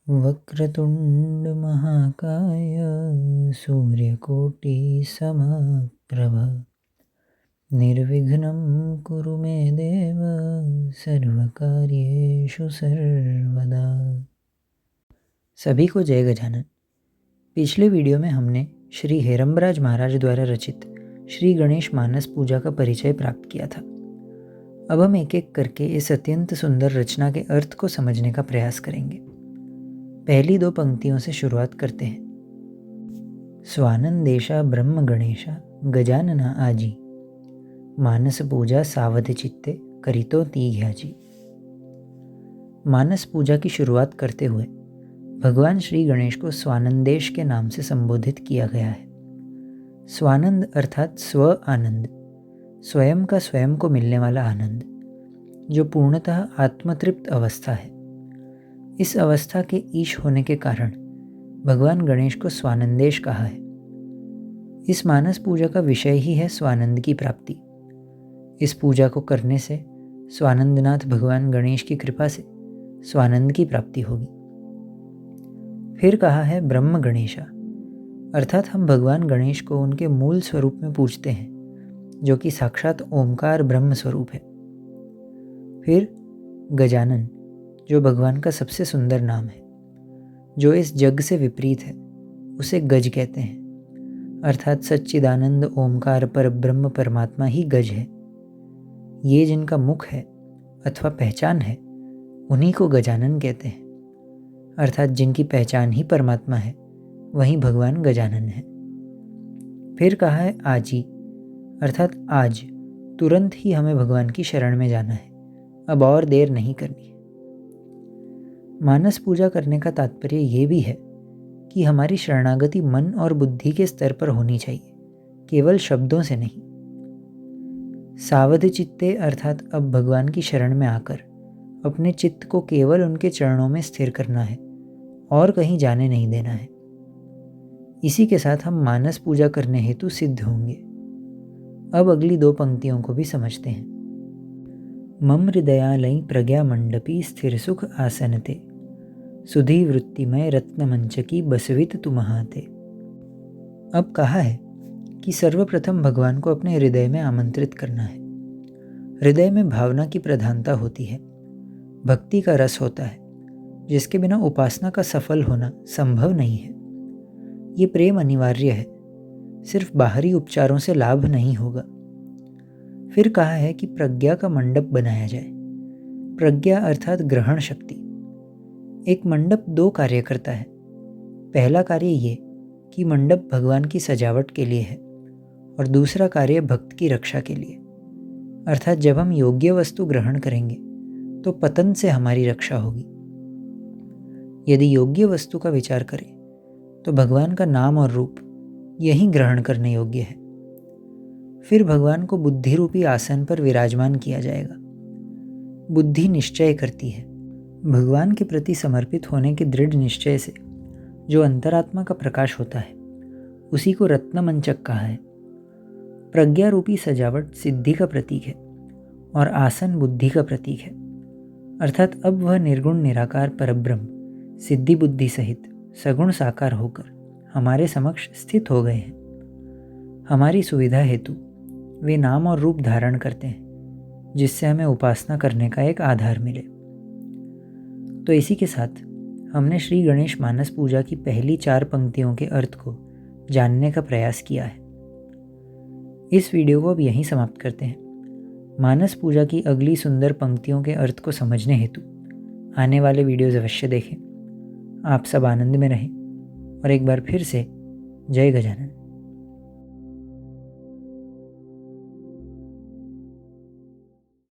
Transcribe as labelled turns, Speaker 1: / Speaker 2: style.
Speaker 1: वक्रतुंड महाकाय सूर्यकोटि समप्रभ निर्विघ्नं कुरु मे देव सर्वकार्येषु सर्वदा। सभी को जय गजानन। पिछले वीडियो में हमने श्री हेरम्बराज महाराज द्वारा रचित श्री गणेश मानस पूजा का परिचय प्राप्त किया था। अब हम एक एक करके इस अत्यंत सुंदर रचना के अर्थ को समझने का प्रयास करेंगे। पहली दो पंक्तियों से शुरुआत करते हैं। स्वानंदेशा ब्रह्म गणेशा गजानना आजी मानस पूजा सावध चित्ते करितो तीघ्याजी। मानस पूजा की शुरुआत करते हुए भगवान श्री गणेश को स्वानंदेश के नाम से संबोधित किया गया है। स्वानंद अर्थात स्व आनंद, स्वयं का स्वयं को मिलने वाला आनंद, जो पूर्णतः आत्मतृप्त अवस्था है। इस अवस्था के ईश होने के कारण भगवान गणेश को स्वानंदेश कहा है। इस मानस पूजा का विषय ही है स्वानंद की प्राप्ति। इस पूजा को करने से स्वानंदनाथ भगवान गणेश की कृपा से स्वानंद की प्राप्ति होगी। फिर कहा है ब्रह्म गणेशा, अर्थात हम भगवान गणेश को उनके मूल स्वरूप में पूजते हैं, जो कि साक्षात ओमकार ब्रह्म स्वरूप है। फिर गजानन, जो भगवान का सबसे सुंदर नाम है, जो इस जग से विपरीत है, उसे गज कहते हैं, अर्थात सच्चिदानंद ओमकार पर ब्रह्म परमात्मा ही गज है। ये जिनका मुख है अथवा पहचान है, उन्हीं को गजानन कहते हैं, अर्थात जिनकी पहचान ही परमात्मा है, वही भगवान गजानन है। फिर कहा है आजी, अर्थात आज, तुरंत ही हमें भगवान की शरण में जाना है, अब और देर नहीं करनी है। मानस पूजा करने का तात्पर्य ये भी है कि हमारी शरणागति मन और बुद्धि के स्तर पर होनी चाहिए, केवल शब्दों से नहीं। सावध चित्ते अर्थात अब भगवान की शरण में आकर अपने चित्त को केवल उनके चरणों में स्थिर करना है और कहीं जाने नहीं देना है। इसी के साथ हम मानस पूजा करने हेतु सिद्ध होंगे। अब अगली दो पंक्तियों को भी समझते हैं। मम हृदयालय प्रज्ञा मंडपी स्थिर सुख आसनते सुधी वृत्तिमय रत्न मंचकी बसवित तुमहाते। अब कहा है कि सर्वप्रथम भगवान को अपने हृदय में आमंत्रित करना है। हृदय में भावना की प्रधानता होती है, भक्ति का रस होता है, जिसके बिना उपासना का सफल होना संभव नहीं है। ये प्रेम अनिवार्य है, सिर्फ बाहरी उपचारों से लाभ नहीं होगा। फिर कहा है कि प्रज्ञा का मंडप बनाया जाए। प्रज्ञा अर्थात ग्रहण शक्ति। एक मंडप दो कार्य करता है। पहला कार्य ये कि मंडप भगवान की सजावट के लिए है, और दूसरा कार्य भक्त की रक्षा के लिए, अर्थात जब हम योग्य वस्तु ग्रहण करेंगे तो पतन से हमारी रक्षा होगी। यदि योग्य वस्तु का विचार करें तो भगवान का नाम और रूप यही ग्रहण करने योग्य है। फिर भगवान को बुद्धि रूपी आसन पर विराजमान किया जाएगा। बुद्धि निश्चय करती है। भगवान के प्रति समर्पित होने के दृढ़ निश्चय से जो अंतरात्मा का प्रकाश होता है, उसी को रत्नमंचक कहा है। प्रज्ञा रूपी सजावट सिद्धि का प्रतीक है और आसन बुद्धि का प्रतीक है, अर्थात अब वह निर्गुण निराकार परब्रह्म सिद्धि बुद्धि सहित सगुण साकार होकर हमारे समक्ष स्थित हो गए हैं। हमारी सुविधा हेतु वे नाम और रूप धारण करते हैं, जिससे हमें उपासना करने का एक आधार मिले। तो इसी के साथ हमने श्री गणेश मानस पूजा की पहली 4 पंक्तियों के अर्थ को जानने का प्रयास किया है। इस वीडियो को अब यहीं समाप्त करते हैं। मानस पूजा की अगली सुंदर पंक्तियों के अर्थ को समझने हेतु आने वाले वीडियोज़ अवश्य देखें। आप सब आनंद में रहें और एक बार फिर से जय गजानन।